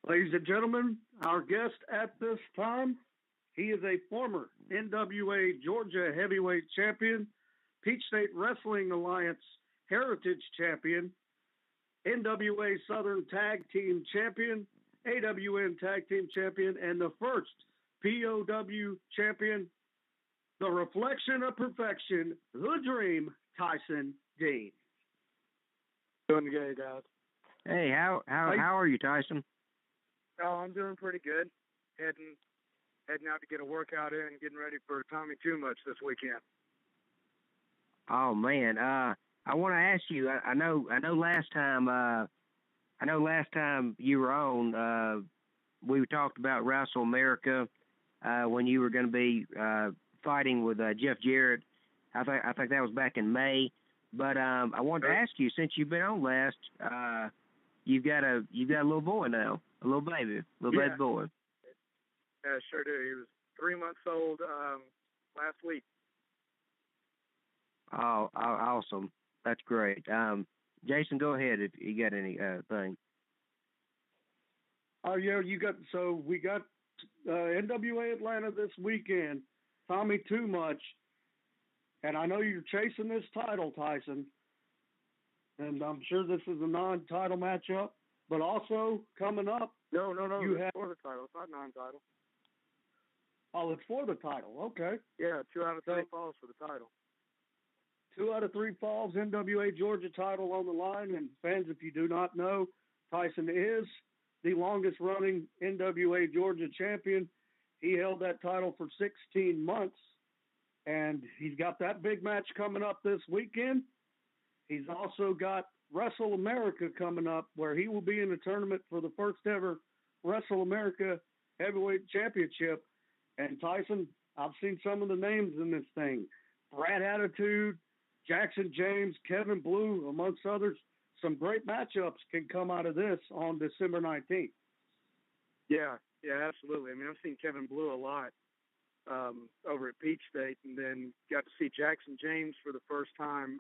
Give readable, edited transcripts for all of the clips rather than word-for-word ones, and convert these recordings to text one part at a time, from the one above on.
Ladies and gentlemen, our guest at this time, he is a former NWA Georgia Heavyweight Champion, Peach State Wrestling Alliance Heritage Champion, NWA Southern Tag Team Champion, AWN Tag Team Champion, and the first POW Champion, the reflection of perfection, the Dream, Tyson Dean. Doing good, guys. Hey, how are you, Tyson? Oh, I'm doing pretty good. Heading out to get a workout in, getting ready for Tommy Too Much this weekend. Oh man, I want to ask you. I know last time you were on, we talked about WrestleMerica when you were going to be fighting with Jeff Jarrett. I think that was back in May. But I wanted to ask you, since you've been on last, you've got a little boy now, a little baby boy. Yeah, sure do. He was 3 months old last week. Oh, awesome! That's great. Jason, go ahead if you got any thing. Oh yeah, we got NWA Atlanta this weekend. Tommy Too Much, and I know you're chasing this title, Tyson. And I'm sure this is a non-title matchup, but also coming up. No. It's for the title. It's not non-title. Oh, it's for the title. Okay. Yeah, 2 out of 3 falls for the title. 2 out of 3 falls, NWA Georgia title on the line. And fans, if you do not know, Tyson is the longest-running NWA Georgia champion. He held that title for 16 months, and he's got that big match coming up this weekend. He's also got WrestleMerica coming up, where he will be in the tournament for the first ever WrestleMerica Heavyweight Championship. And Tyson, I've seen some of the names in this thing. Brad Attitude, Jackson James, Kevin Blue, amongst others. Some great matchups can come out of this on December 19th. Yeah, absolutely. I mean, I've seen Kevin Blue a lot over at Peach State, and then got to see Jackson James for the first time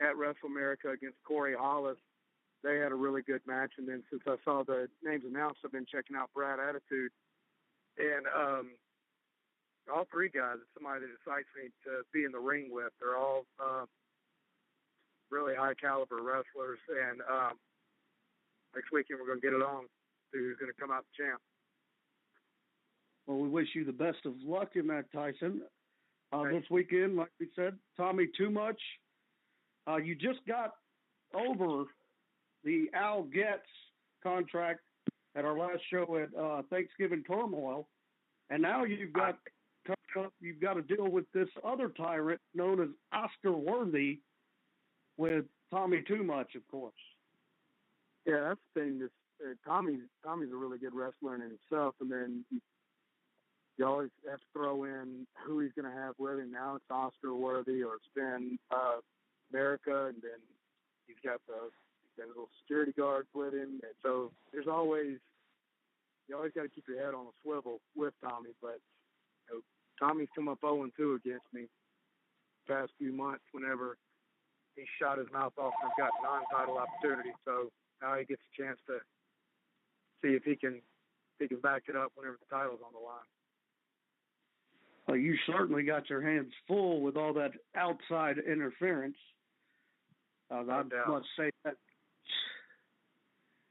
at WrestleMerica against Corey Hollis. They had a really good match, and then since I saw the names announced, I've been checking out Brad Attitude. And all 3 guys, it's somebody that excites me to be in the ring with. They're all really high-caliber wrestlers, and next weekend we're going to get it on. See who's going to come out the champ. Well, we wish you the best of luck in that, Tyson. This weekend, like we said, Tommy Too Much. You just got over the Al Getz contract at our last show at Thanksgiving Turmoil, and now you've got to deal with this other tyrant known as Oscar Worthy with Tommy Too Much, of course. Yeah, that's the thing. Tommy's a really good wrestler in himself, and then you always have to throw in who he's going to have with him. Now it's Oscar Worthy, or it's been America, and then he's got the little security guards with him, and so you always got to keep your head on a swivel with Tommy. But Tommy's come up 0-2 against me the past few months whenever he shot his mouth off and got non-title opportunity. So now he gets a chance to see if he can back it up whenever the title's on the line. Well, you certainly got your hands full with all that outside interference. I must say that.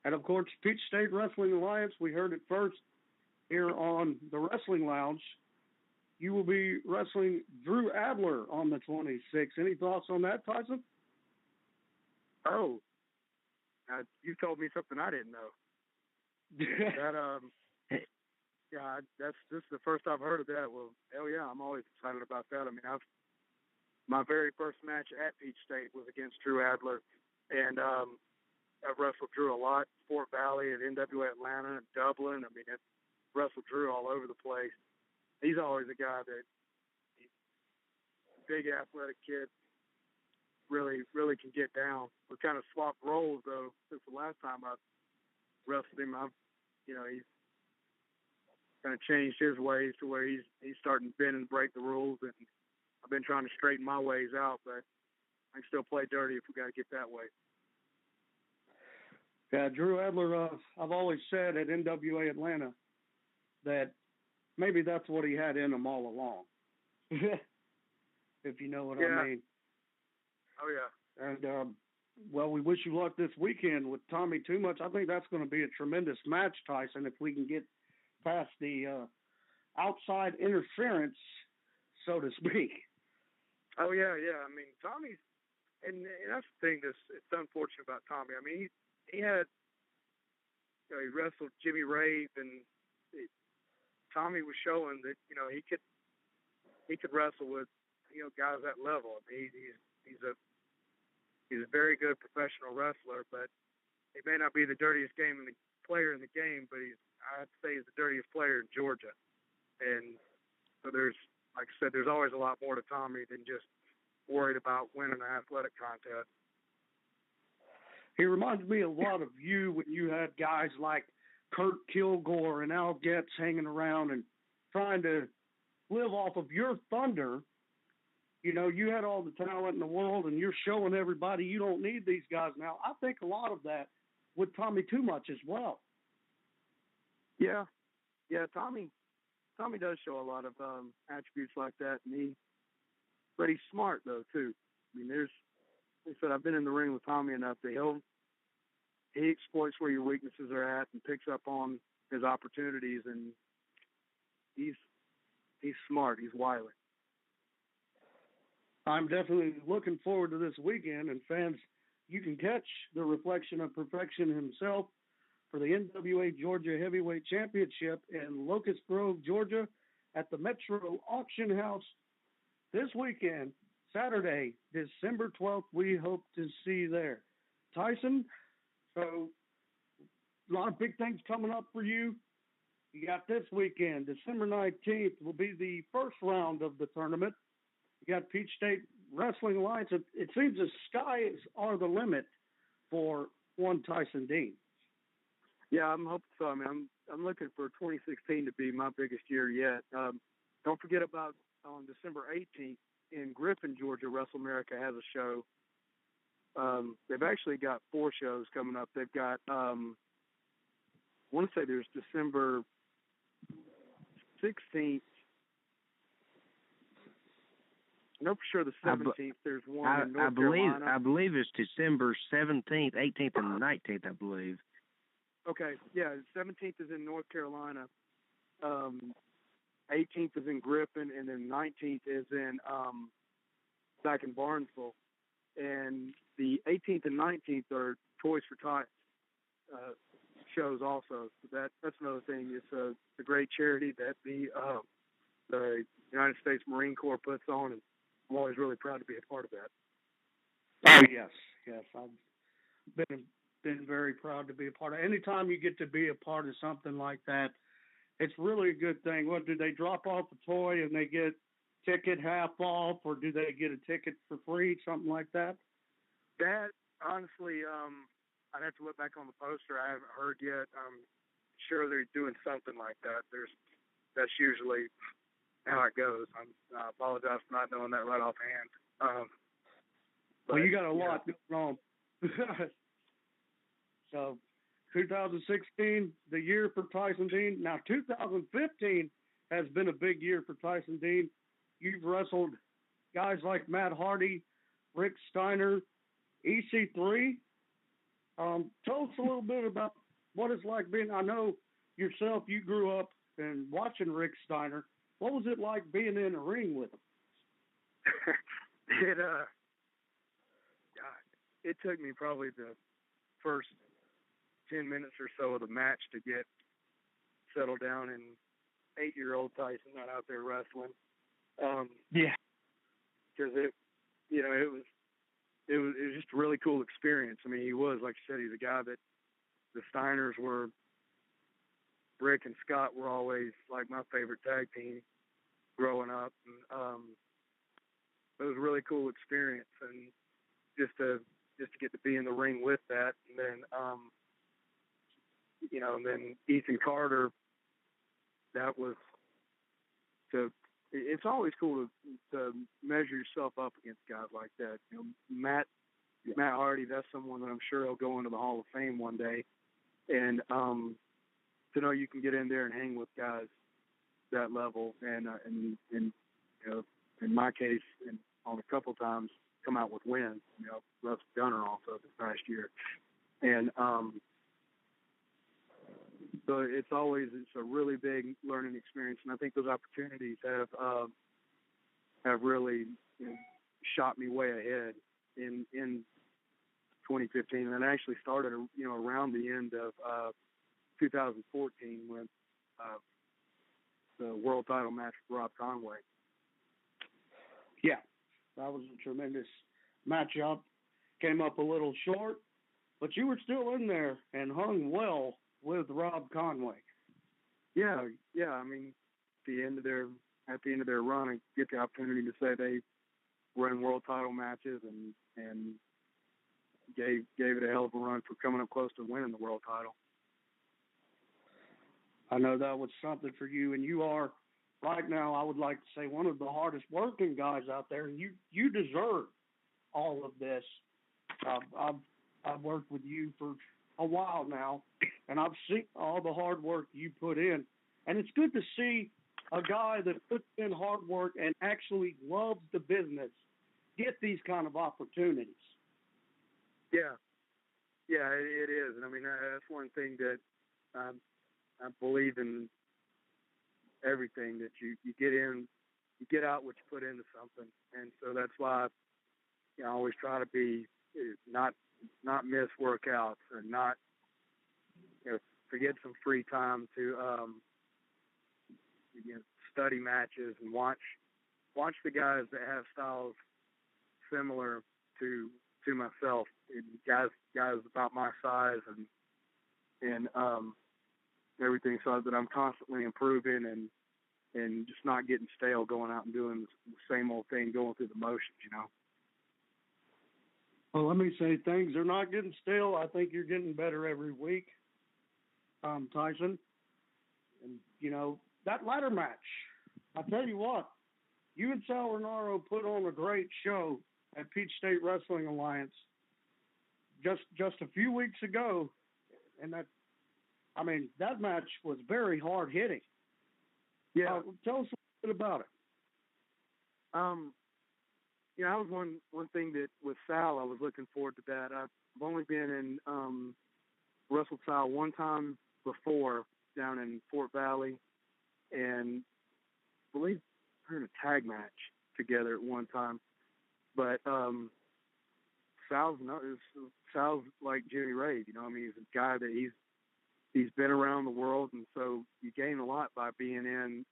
And, of course, Peach State Wrestling Alliance, we heard it first here on the Wrestling Lounge. You will be wrestling Drew Adler on the 26th. Any thoughts on that, Tyson? Oh, you told me something I didn't know. This is the first I've heard of that. Well, hell yeah, I'm always excited about that. I mean, my very first match at Peach State was against Drew Adler, and I've wrestled Drew a lot, Fort Valley and NWA Atlanta and Dublin. I mean, I've wrestled Drew all over the place. He's always a guy that big athletic kid, really can get down. We kind of swapped roles though since the last time I wrestled him. He's kind of changed his ways to where he's starting to bend and break the rules, and I've been trying to straighten my ways out, but I can still play dirty if we got to get that way. Yeah, Drew Adler. I've always said at NWA Atlanta that maybe that's what he had in him all along. If you know what I mean. Oh yeah. And well, we wish you luck this weekend with Tommy Too Much. I think that's going to be a tremendous match, Tyson, if we can get past the outside interference, so to speak. Oh yeah. I mean, Tommy's, and that's the thing that's it's unfortunate about Tommy. I mean, he had, he wrestled Jimmy Rave, and Tommy was showing that he could wrestle with guys at that level. I mean, he's a very good professional wrestler, but he may not be the dirtiest player in the game, but I'd say he's the dirtiest player in Georgia. And so there's, like I said, there's always a lot more to Tommy than just worried about winning an athletic contest. He reminds me a lot of you when you had guys like Kurt Kilgore and Al Getz hanging around and trying to live off of your thunder. You had all the talent in the world, and you're showing everybody you don't need these guys now. I think a lot of that with Tommy Too Much as well. Yeah, Tommy does show a lot of attributes like that, but he's smart though too. I mean, like I said, I've been in the ring with Tommy enough that he exploits where your weaknesses are at and picks up on his opportunities, and he's smart. He's wily. I'm definitely looking forward to this weekend, and fans, you can catch the reflection of perfection himself for the NWA Georgia Heavyweight Championship in Locust Grove, Georgia, at the Metro Auction House this weekend, Saturday, December 12th. We hope to see you there. Tyson, so a lot of big things coming up for you. You got this weekend, December 19th, will be the first round of the tournament. You got Peach State Wrestling Alliance. It seems the skies are the limit for one Tyson Dean. Yeah, I'm hoping so. I mean, I'm looking for 2016 to be my biggest year yet. Don't forget about on December 18th in Griffin, Georgia, WrestleMerica has a show. They've actually got 4 shows coming up. They've got, I want to say there's December 16th. I know for sure the 17th there's one in North Carolina. I believe it's December 17th, 18th, and 19th, I believe. Okay, yeah, the 17th is in North Carolina. 18th is in Griffin, and then 19th is in back in Barnesville. And the 18th and 19th are Toys for Tots shows also. So that's another thing. It's a great charity that the United States Marine Corps puts on, and I'm always really proud to be a part of that. Oh, yes. I've been very proud to be a part of. Anytime you get to be a part of something like that, it's really a good thing. What, do they drop off a toy and they get ticket half off, or do they get a ticket for free, something like that? That, honestly, I'd have to look back on the poster. I haven't heard yet. I'm sure they're doing something like that. That's usually how it goes. I apologize for not knowing that right offhand. Well, you got a lot going on. So, 2016, the year for Tyson Dean. Now, 2015 has been a big year for Tyson Dean. You've wrestled guys like Matt Hardy, Rick Steiner, EC3. Tell us a little bit about what it's like being, I know yourself, you grew up and watching Rick Steiner. What was it like being in a ring with him? It took me probably the first 10 minutes or so of the match to get settled down, and 8-year-old Tyson not out there wrestling. Yeah, because it was just a really cool experience. I mean, he was, like you said, he's a guy that the Steiners were. Rick and Scott were always like my favorite tag team growing up, and it was a really cool experience, and just to get to be in the ring with that, and then and then Ethan Carter. That was It's always cool to measure yourself up against guys like that. Matt Matt Hardy, that's someone that I'm sure he'll go into the Hall of Fame one day. And to know you can get in there and hang with guys that level, and you know, in my case, and on a couple times, come out with wins. You know, Russ Gunner also this past year, and so it's a really big learning experience, and I think those opportunities have really, you know, shot me way ahead in 2015, and it actually started, you know, around the end of 2014 when the world title match with Rob Conway. Yeah, that was a tremendous matchup. Came up a little short, but you were still in there and hung well with Rob Conway. Yeah. I mean, at the end of their run, I get the opportunity to say they were in world title matches and gave it a hell of a run for coming up close to winning the world title. I know that was something for you, and you are right now, I would like to say, one of the hardest working guys out there, and you deserve all of this. I've worked with you for a while now, and I've seen all the hard work you put in, and it's good to see a guy that puts in hard work and actually loves the business get these kind of opportunities. Yeah, it is, and I mean that's one thing that I believe in. Everything that you get in, you get out what you put into something, and so that's why I always try to be not miss workouts and not, you know, forget some free time to you know, study matches and watch the guys that have styles similar to myself, guys about my size and everything, so that I'm constantly improving and just not getting stale going out and doing the same old thing, going through the motions, you know. Well, let me say things are not getting stale. I think you're getting better every week, Tyson. And, you know, that ladder match, I tell you what, you and Sal Renaro put on a great show at Peach State Wrestling Alliance just a few weeks ago, and that match was very hard hitting. Yeah. Tell us a little bit about it. You know, that was one thing that with Sal, I was looking forward to that. I've only been in wrestled Sal one time before down in Fort Valley, and I believe we're in a tag match together at one time. But Sal's like Jimmy Rave, you know. I mean, he's a guy that he's been around the world, and so you gain a lot by being in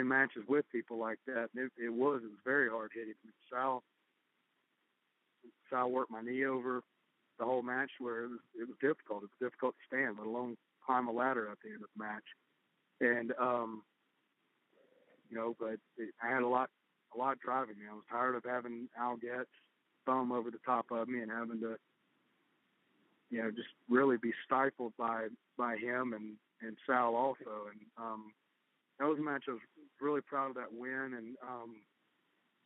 matches with people like that. And it was very hard hitting. Sal worked my knee over the whole match, where it was difficult. It was difficult to stand, let alone climb a ladder at the end of the match. And you know, but I had a lot driving me. I was tired of having Al Getz thumb over the top of me and having to, you know, just really be stifled by him and Sal also. And that was a match I was really proud of, that win, and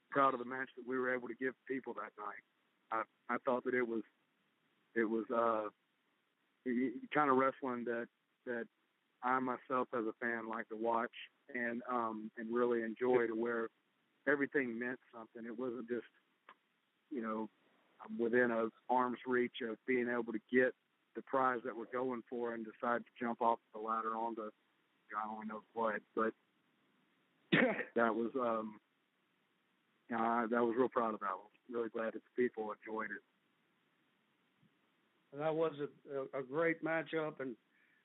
proud of the match that we were able to give people that night. I thought that it was kind of wrestling that I myself as a fan like to watch and really enjoy, to where everything meant something. It wasn't just, you know, within a arm's reach of being able to get the prize that we're going for and decide to jump off the ladder onto God only knows what. But that was that was real proud of that one. Really glad that the people enjoyed it. That was a great matchup, and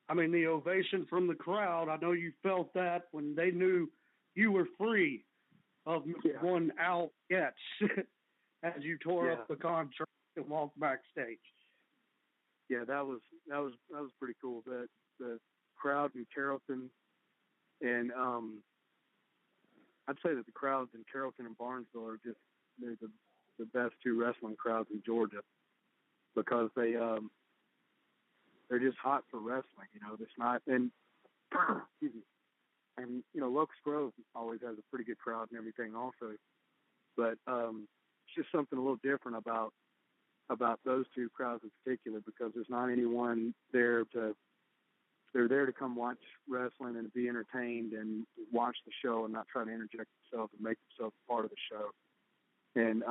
I mean the ovation from the crowd. I know you felt that when they knew you were free of one Al Getz as you tore up the contract and walked backstage. Yeah, that was pretty cool. The crowd in Carrollton, and I'd say that the crowds in Carrollton and Barnesville are just the best two wrestling crowds in Georgia, because they're just hot for wrestling. You know, it's not, and excuse me, and you know, Locust Grove always has a pretty good crowd and everything also, but just something a little different about those two crowds in particular, because there's not anyone there to. They're there to come watch wrestling and be entertained and watch the show and not try to interject themselves and make themselves part of the show. And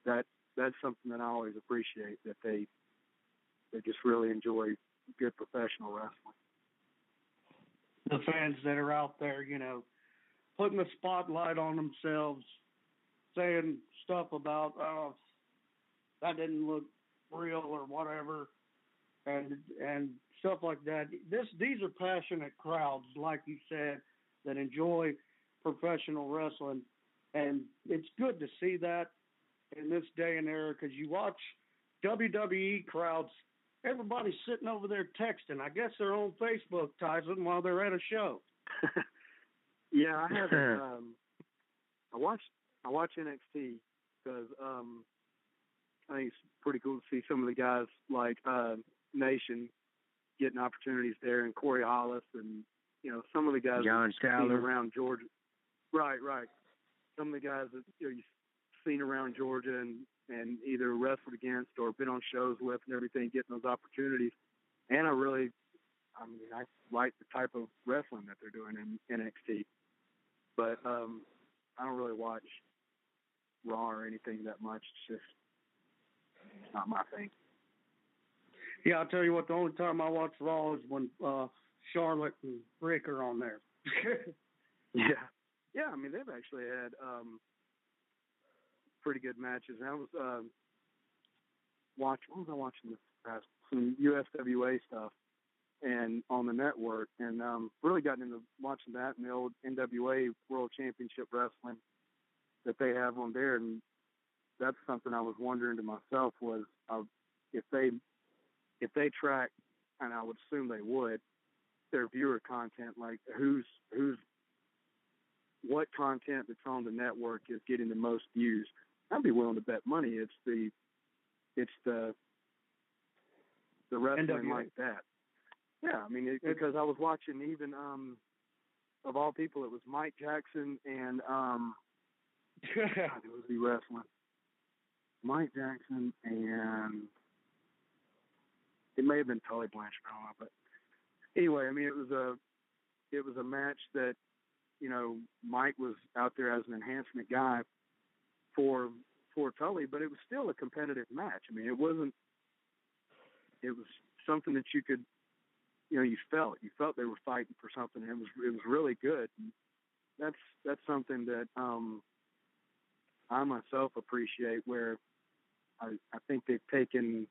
that's something that I always appreciate, that they just really enjoy good professional wrestling. The fans that are out there, you know, putting the spotlight on themselves, saying stuff about, oh, that didn't look real or whatever, and stuff like that. These are passionate crowds, like you said, that enjoy professional wrestling, and it's good to see that in this day and era, because you watch WWE crowds, everybody's sitting over there texting. I guess they're on Facebook, Tyson, while they're at a show. Yeah, I haven't. I watch NXT because I think it's pretty cool to see some of the guys like Nation getting opportunities there, and Corey Hollis, and you know, some of the guys John that you've seen Schuyler around Georgia. Right. Some of the guys that you've seen around Georgia and either wrestled against or been on shows with and everything, getting those opportunities. And I like the type of wrestling that they're doing in NXT. But I don't really watch Raw or anything that much. It's not my thing. Yeah, I'll tell you what, the only time I watch Raw is when Charlotte and Rick are on there. Yeah, I mean, they've actually had pretty good matches. And I was what was I watching this past? Some USWA stuff and on the network, and really gotten into watching that and the old NWA World Championship Wrestling that they have on there. And that's something I was wondering to myself was if they track, and I would assume they would, their viewer content, like what content that's on the network is getting the most views. I'd be willing to bet money it's the wrestling NWA. like that. Yeah, I mean, because I was watching even of all people, it was Mike Jackson and it was the wrestling. Mike Jackson and it may have been Tully Blanchard, I don't know, but anyway, I mean, it was a match that, you know, Mike was out there as an enhancement guy for Tully, but it was still a competitive match. I mean, it was something that you could, you know, you felt they were fighting for something. It was really good. And that's something that I myself appreciate, where I think they've taken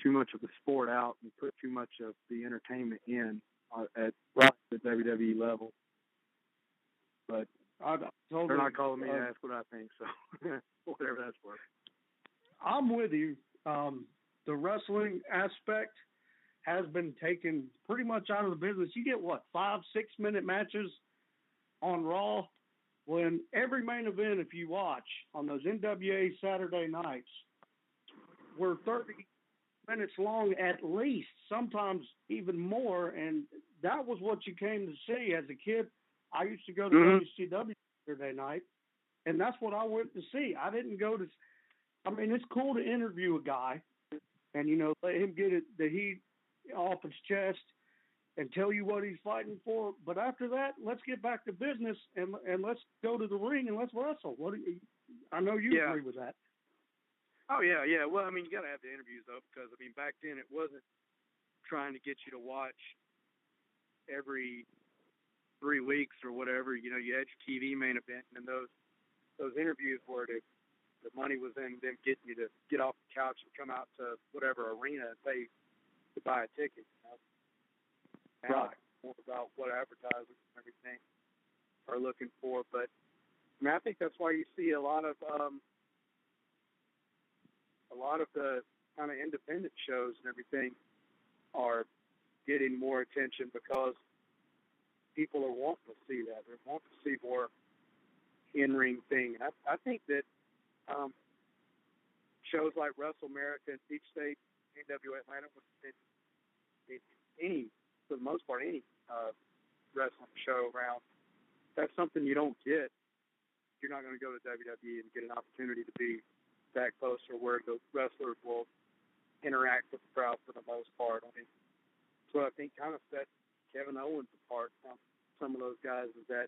too much of the sport out and put too much of the entertainment in at the WWE level. But they're not calling me to ask what I think, so whatever that's worth. I'm with you. The wrestling aspect has been taken pretty much out of the business. You get, 5-6 minute matches on Raw, when every main event, if you watch on those NWA Saturday nights, were 30 minutes long at least, sometimes even more, and that was what you came to see as a kid. I used to go to WCW Saturday night, and that's what I went to see. I didn't go to – I mean, it's cool to interview a guy and, you know, let him get the heat off his chest and tell you what he's fighting for. But after that, let's get back to business and let's go to the ring and let's wrestle. I know you agree with that. Oh, yeah. Well, I mean, you got to have the interviews, though, because, I mean, back then it wasn't trying to get you to watch every 3 weeks or whatever. You know, you had your TV main event, and those interviews where the money was in them getting you to get off the couch and come out to whatever arena and pay to buy a ticket. You know? Right. More about what advertisers and everything are looking for. But, I mean, I think that's why you see a lot of the kind of independent shows and everything are getting more attention, because people are wanting to see that. They're wanting to see more in-ring thing. I think that shows like WrestleMerica and Beach State, NWA Atlanta, for the most part, any wrestling show around, that's something you don't get you're not going to go to WWE and get an opportunity to be that close, or where the wrestlers will interact with the crowd for the most part. I mean, that's what I think kind of set Kevin Owens apart from some of those guys, is that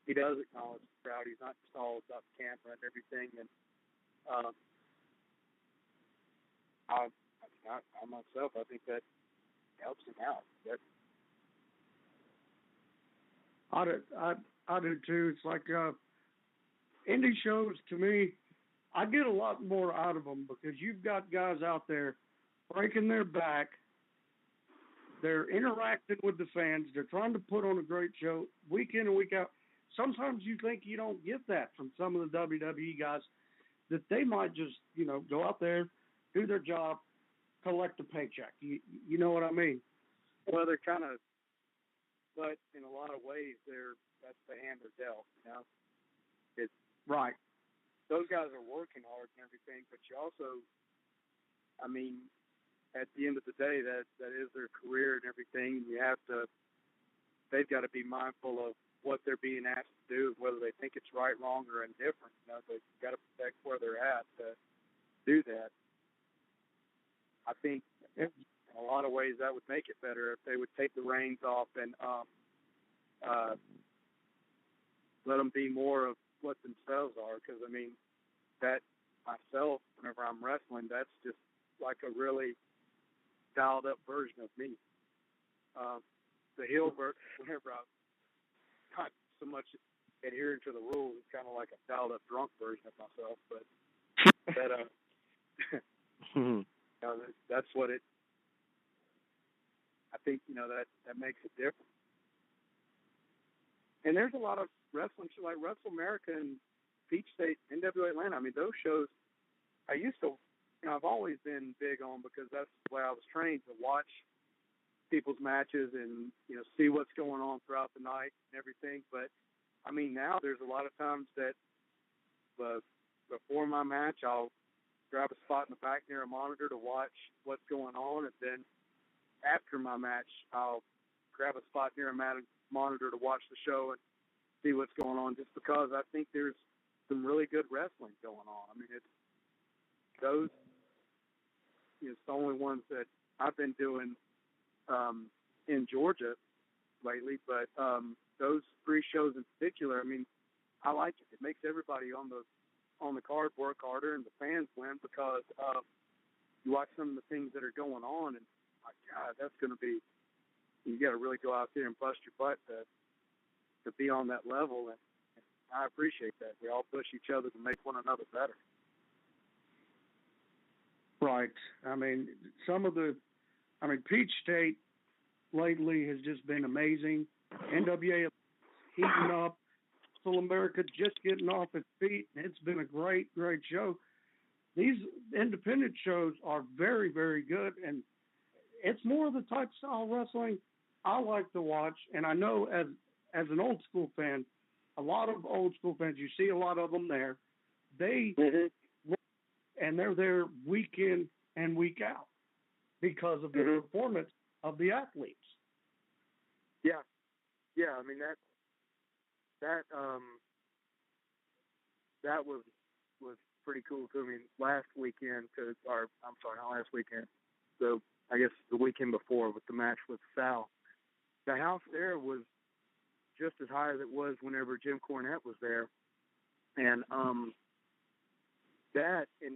he does acknowledge the crowd. He's not just all about the camera and everything. And I myself, I think that helps him out. I do too. It's like indie shows, to me, I get a lot more out of them because you've got guys out there breaking their back. They're interacting with the fans. They're trying to put on a great show week in and week out. Sometimes you think you don't get that from some of the WWE guys, that they might just, go out there, do their job, collect a paycheck. You know what I mean? Well, they're kind of, but in a lot of ways, that's the hand they're dealt. It's right. Those guys are working hard and everything, but you also, I mean, at the end of the day, that is their career and everything. They've got to be mindful of what they're being asked to do, whether they think it's right, wrong, or indifferent. They've got to protect where they're at to do that. I think in a lot of ways that would make it better if they would take the reins off and let them be more of what themselves are. Because, I mean, that myself, whenever I'm wrestling, that's just like a really dialed up version of me. The heel version, whenever I'm not so much adhering to the rules, it's kind of like a dialed up drunk version of myself. But that's what it. I think that makes it different. And there's a lot of wrestling shows like WrestleMerica and Peach State, NWA Atlanta. I mean, those shows I used to. I've always been big on, because that's the way I was trained, to watch people's matches and, see what's going on throughout the night and everything. But, I mean, now there's a lot of times that before my match, I'll grab a spot in the back near a monitor to watch what's going on. And then after my match, I'll grab a spot near a monitor to watch the show and see what's going on, just because I think there's some really good wrestling going on. I mean, it's those, it's the only ones that I've been doing in Georgia lately, but those three shows in particular, I mean, I like it. It makes everybody on the card work harder, and the fans win, because you watch some of the things that are going on, and my God, that's going to be, you got to really go out there and bust your butt to be on that level, and I appreciate that. We all push each other to make one another better. Right. I mean, Peach State lately has just been amazing. NWA heating up. WrestleMerica just getting off its feet. It's been a great, great show. These independent shows are very, very good, and it's more of the type style wrestling I like to watch. And I know as an old school fan, a lot of old school fans, you see a lot of them there. And they're there week in and week out because of the performance of the athletes. Yeah. I mean, that was pretty cool too. I mean, last weekend, not last weekend. So I guess the weekend before, with the match with Sal, the house there was just as high as it was whenever Jim Cornette was there, and saying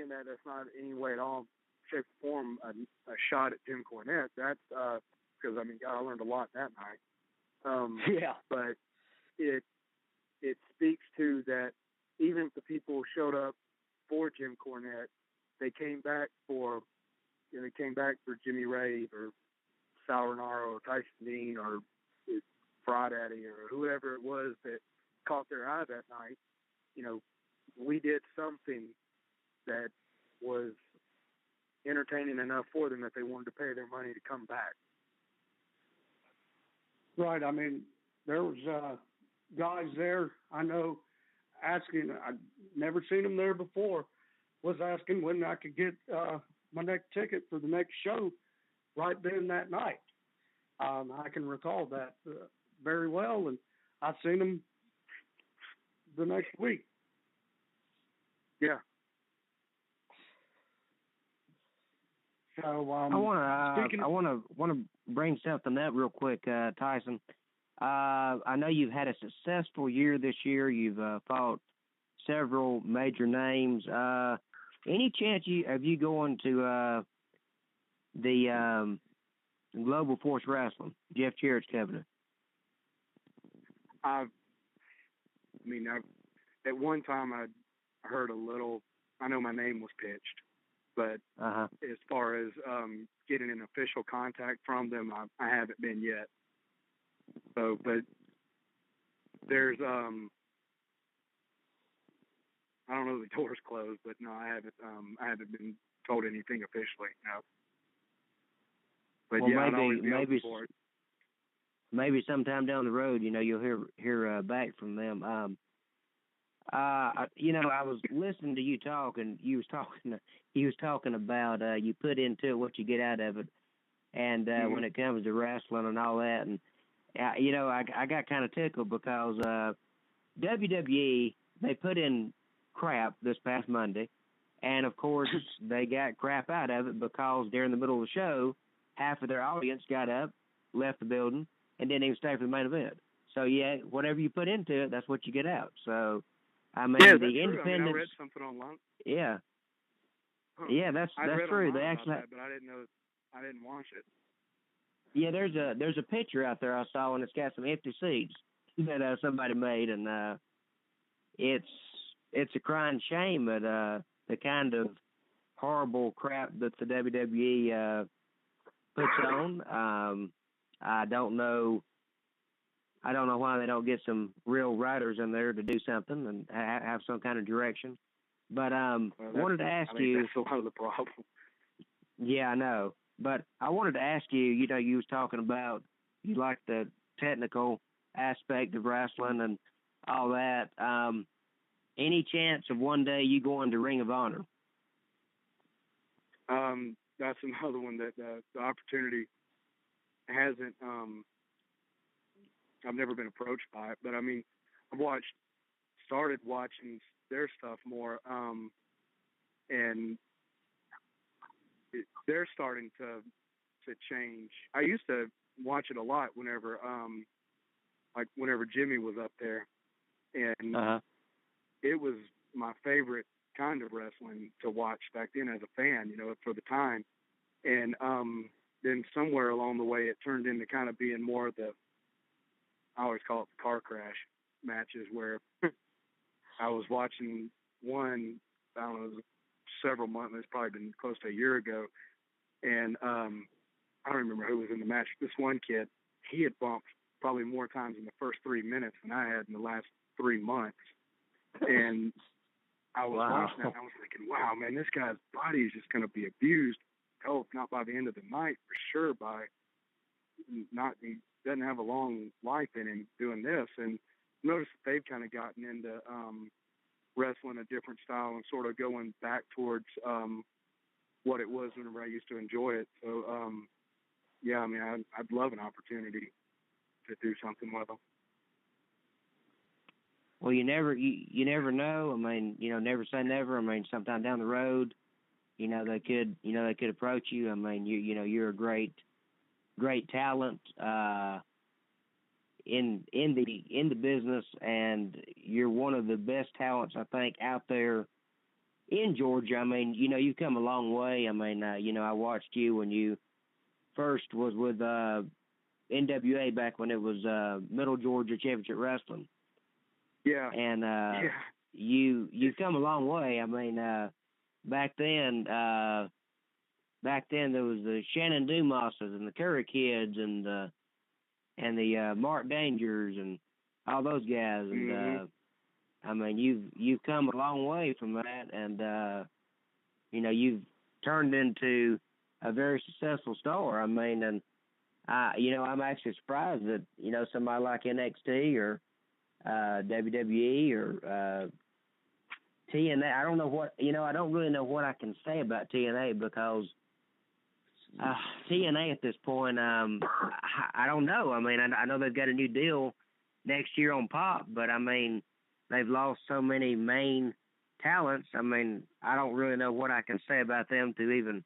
that, that's not in any way at all, shape, or form a shot at Jim Cornette. That's because, I mean, God, I learned a lot that night. Yeah. But it speaks to that even if the people showed up for Jim Cornette, they came back for Jimmy Rave or Sal Rinauro or Tyson Dean or Fry Daddy or whoever it was that caught their eye that night. We did something that was entertaining enough for them that they wanted to pay their money to come back. Right. I mean, there was guys there, I know, asking, I'd never seen them there before, was asking when I could get my next ticket for the next show right then that night. I can recall that very well, and I've seen them the next week. Yeah. So I want to bring something up real quick, Tyson. I know you've had a successful year this year. You've fought several major names. Any chance of you going to the Global Force Wrestling, Jeff Jarrett's company? At one time I heard a little. I know my name was pitched, but as far as getting an official contact from them, I haven't been yet. So, but there's I don't know, the door's closed, but no, I haven't been told anything officially. No. But well, yeah, maybe sometime down the road, you'll hear back from them. I was listening to you talk, and you was talking about you put into it what you get out of it, and when it comes to wrestling and all that, and I got kind of tickled because WWE, they put in crap this past Monday, and of course they got crap out of it because during the middle of the show, half of their audience got up, left the building, and didn't even stay for the main event. So yeah, whatever you put into it, that's what you get out. So I mean, yeah, the independents. I read something online. Yeah. Huh. Yeah, that's true. They actually, that, but I didn't know. I didn't watch it. Yeah, there's a picture out there I saw, and it's got some empty seats that somebody made, and it's a crying shame at the kind of horrible crap that the WWE puts on. I don't know why they don't get some real writers in there to do something and have some kind of direction. But wanted to ask you. That's a lot of the problem. Yeah, I know. But I wanted to ask you. You was talking about you like the technical aspect of wrestling and all that. Any chance of one day you going to Ring of Honor? That's another one that the opportunity hasn't. I've never been approached by it, but I mean, started watching their stuff more, and they're starting to change. I used to watch it a lot whenever Jimmy was up there, and it was my favorite kind of wrestling to watch back then as a fan, for the time. And then somewhere along the way, it turned into kind of being more of the, I always call it the car crash matches, where I was watching one, I don't know, it was several months, it's probably been close to a year ago, and I don't remember who was in the match. This one kid, he had bumped probably more times in the first 3 minutes than I had in the last 3 months. And I was watching that, and I was thinking, wow, man, this guy's body is just going to be abused. Oh, if not by the end of the night, for sure he doesn't have a long life in him doing this. And notice that they've kind of gotten into wrestling a different style and sort of going back towards what it was whenever I used to enjoy it. So, yeah, I mean, I'd love an opportunity to do something with them. Well, you never know. I mean, never say never. I mean, sometime down the road, they could approach you. I mean, you're a great talent in the business, and you're one of the best talents I think out there in Georgia. I mean, you've come a long way. I mean, I watched you when you first was with NWA back when it was Middle Georgia Championship Wrestling. Yeah. And you've come a long way. I mean, back then there was the Shannon Dumases and the Curry Kids and the Mark Dangers and all those guys. And I mean, you've come a long way from that, and you've turned into a very successful star. I mean, and I'm actually surprised that somebody like NXT or WWE or TNA. I don't know what I don't really know what I can say about TNA because TNA at this point, I don't know. I mean, I know they've got a new deal next year on Pop, but I mean, they've lost so many main talents. I mean, I don't really know what I can say about them to even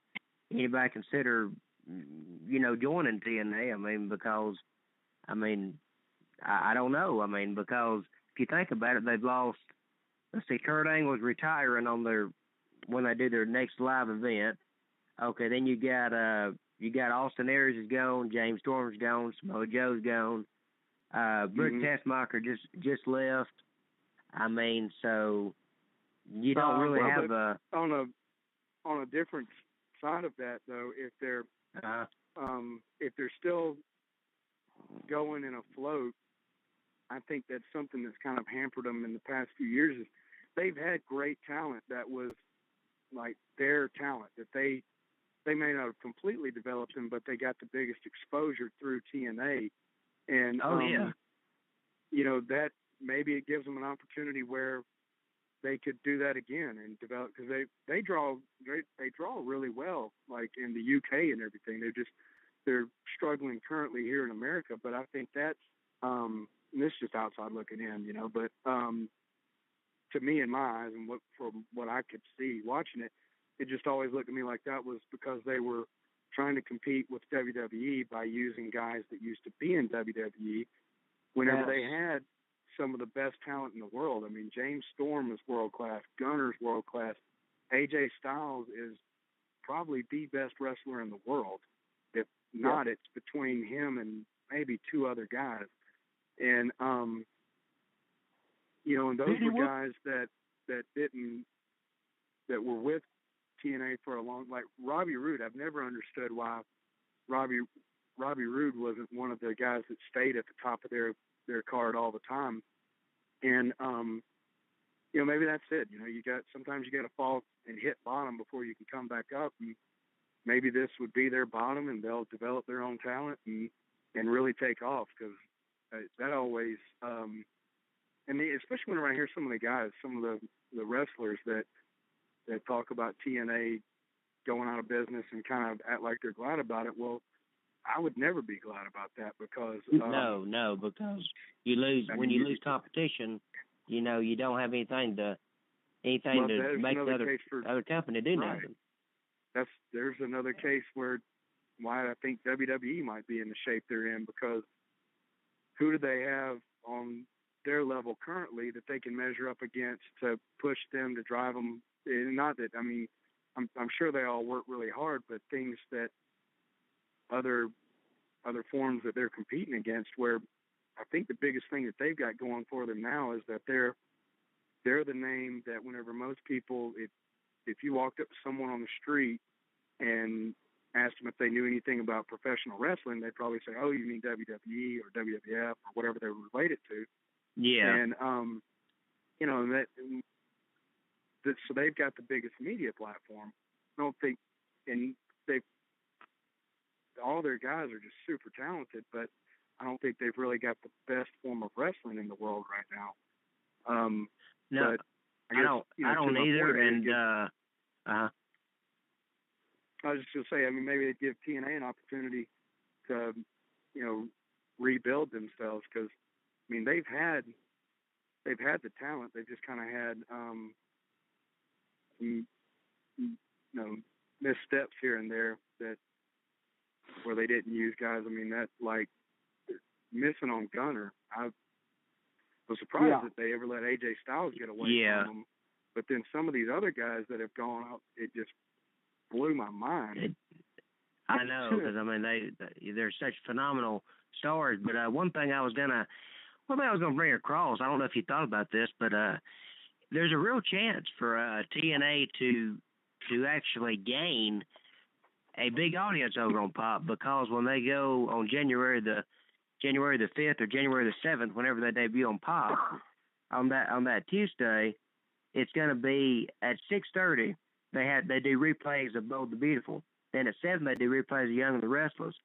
anybody consider, joining TNA. I mean, because, I don't know. I mean, because if you think about it, they've lost. Let's see, Kurt Angle's retiring when they do their next live event. Okay, then you got Austin Aries is gone, James Storm's gone, Samoa Joe's gone, Brick Tessmacher just left. I mean, so you don't really have a on a different side of that though. If they're still going and afloat, I think that's something that's kind of hampered them in the past few years. Is they've had great talent that was like their talent that they may not have completely developed them, but they got the biggest exposure through TNA. And, that maybe it gives them an opportunity where they could do that again and develop, because they draw really well, like in the UK and everything. They're struggling currently here in America, but I think that's, and this is just outside looking in, but to me, in my eyes, and from what I could see watching it, it just always looked at me like that was because they were trying to compete with WWE by using guys that used to be in WWE whenever they had some of the best talent in the world. I mean, James Storm is world-class. Gunner's world-class. AJ Styles is probably the best wrestler in the world. If not, it's between him and maybe two other guys. And, and those were guys that were with TNA for a long, like Robbie Roode. I've never understood why Robbie Roode wasn't one of the guys that stayed at the top of their card all the time. And maybe that's it. Sometimes you got to fall and hit bottom before you can come back up. And maybe this would be their bottom, and they'll develop their own talent and really take off, because that always and especially when I hear some of the guys, some of the wrestlers that talk about TNA going out of business and kind of act like they're glad about it. Well, I would never be glad about that, because no, because you lose when you lose competition. You don't have anything to make the other company do nothing. There's another case why I think WWE might be in the shape they're in, because who do they have on their level currently that they can measure up against to push them, to drive them? Not that, I'm sure they all work really hard, but things that other forms that they're competing against, where I think the biggest thing that they've got going for them now is that they're the name that whenever most people, if you walked up to someone on the street and asked them if they knew anything about professional wrestling, they'd probably say, "Oh, you mean WWE or WWF or whatever they were related to." Yeah. And so they've got the biggest media platform. I don't think, and all their guys are just super talented, but I don't think they've really got the best form of wrestling in the world right now. No, but I don't either. And I was just going to say, maybe they'd give TNA an opportunity to, rebuild themselves, because, they've had the talent. They've just kind of had, missteps here and there where they didn't use guys. That, like, missing on Gunner, I was surprised that they ever let AJ Styles get away from him. But then some of these other guys that have gone out, it just blew my mind. I know, because they're such phenomenal stars. But one thing I was gonna bring across, I don't know if you thought about this, but there's a real chance for TNA to actually gain a big audience over on Pop, because when they go on January the 5th or January the 7th, whenever they debut on Pop, on that Tuesday, it's going to be at 6:30. They do replays of Bold the Beautiful. Then at 7 they do replays of Young and the Restless.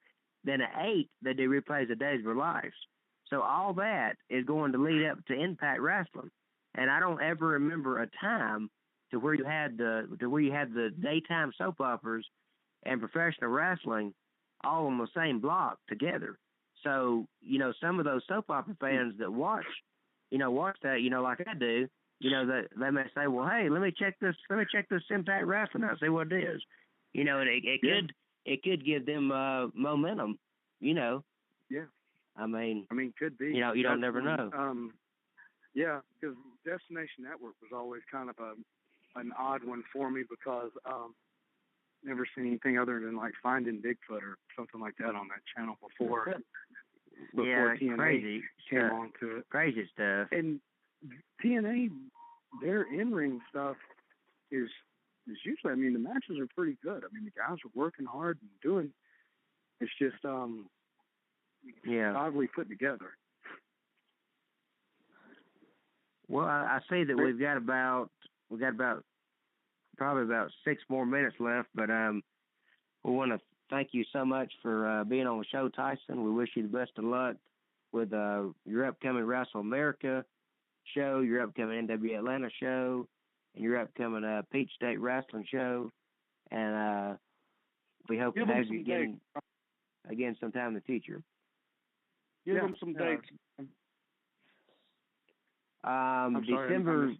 Then at 8 they do replays of Days of Our Lives. So all that is going to lead up to Impact Wrestling. And I don't ever remember a time to where you had the daytime soap operas and professional wrestling all on the same block together. So, some of those soap opera fans that watch watch that, like I do, that they may say, well, hey, let me check this Impact Wrestling out, see what it is. And it could give them momentum, Yeah. I mean, could be. You don't never know. Yeah, because Destination Network was always kind of an odd one for me because never seen anything other than like Finding Bigfoot or something like that on that channel before TNA crazy came on to it. Crazy stuff. And TNA, their in-ring stuff is usually, the matches are pretty good. The guys are working hard and doing. It's just oddly put together. Well, I see that we've got about probably about 6 more minutes left, but we want to thank you so much for being on the show, Tyson. We wish you the best of luck with your upcoming WrestleMerica show, your upcoming NWA Atlanta show, and your upcoming Peach State Wrestling show. And we hope to have you again sometime in the future. Give them some dates. December.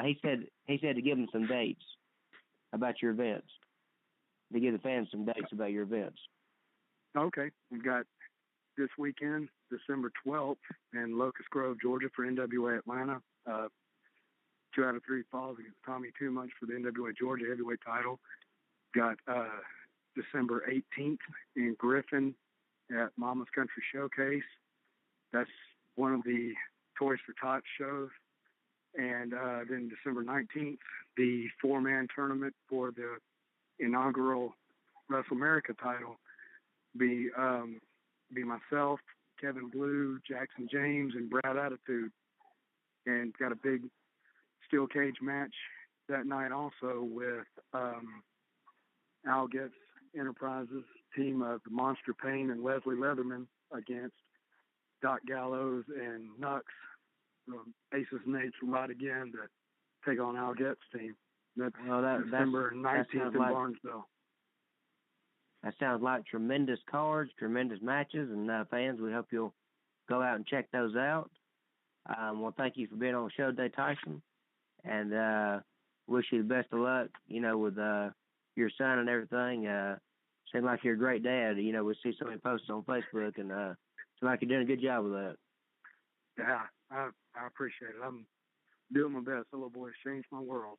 He said to give them some dates about your events. To give the fans some dates about your events. Okay, we've got this weekend, December 12th, in Locust Grove, Georgia, for NWA Atlanta. 2 out of 3 falls against Tommy Too Much for the NWA Georgia heavyweight title. Got December 18th in Griffin at Mama's Country Showcase. That's one of the Toys for Tots shows. And then December 19th, the 4-man tournament for the inaugural WrestleMerica title be myself, Kevin Blue, Jackson James, and Brad Attitude. And got a big steel cage match that night also with Al Getz Enterprises, team of Monster Payne and Leslie Leatherman against Doc Gallows and Nux. Aces and Eights will ride again to take on Al Getz' team. That's December 19th in Barnesville. That sounds like tremendous cards, tremendous matches, and fans, we hope you'll go out and check those out. Well, thank you for being on the show today, Tyson, and wish you the best of luck, with your son and everything. Seems like you're a great dad. We see so many posts on Facebook, and seems like you're doing a good job with that. Yeah, I appreciate it. I'm doing my best. The little boy's changed my world.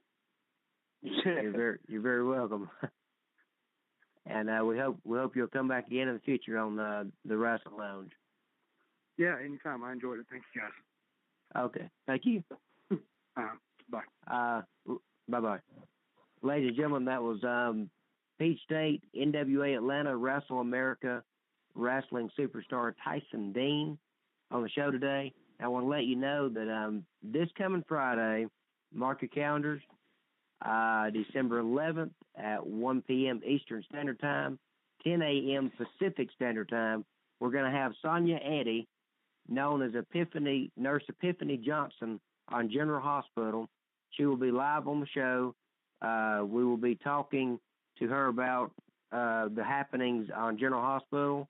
You're very welcome. And we hope you'll come back again in the future on the Wrestling Lounge. Yeah, anytime. I enjoyed it. Thank you, guys. Okay, thank you. Bye. Bye-bye. Ladies and gentlemen, that was Peach State, NWA Atlanta, WrestleMerica wrestling superstar Tyson Dean on the show today. I want to let you know that this coming Friday, mark your calendars, December 11th at 1 p.m. Eastern Standard Time, 10 a.m. Pacific Standard Time, we're going to have Sonia Eddy, known as Nurse Epiphany Johnson, on General Hospital. She will be live on the show. We will be talking to her about the happenings on General Hospital.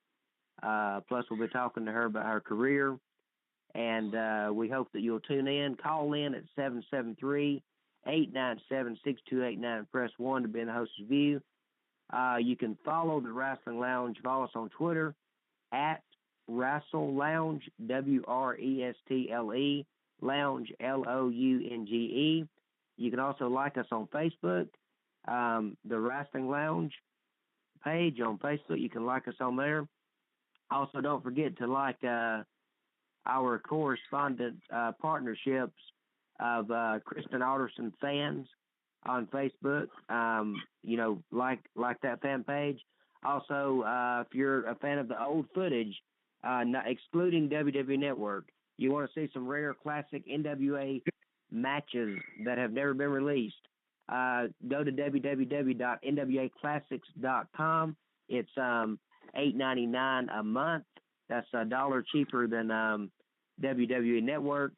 Plus, we'll be talking to her about her career. And we hope that you'll tune in. Call in at 773-897-6289. Press 1 to be in the host's view. You can follow the Wrestling Lounge. Follow us on Twitter at Wrestle Lounge, WRESTLE, Lounge, LOUNGE. You can also like us on Facebook, the Wrestling Lounge page on Facebook. You can like us on there. Also, don't forget to like our correspondent partnerships of Kristen Alderson fans on Facebook. Like that fan page. Also, if you're a fan of the old footage, excluding WWE Network, you want to see some rare classic NWA matches that have never been released, go to www.nwaclassics.com. It's $8.99 a month. That's $1 cheaper than WWE Network.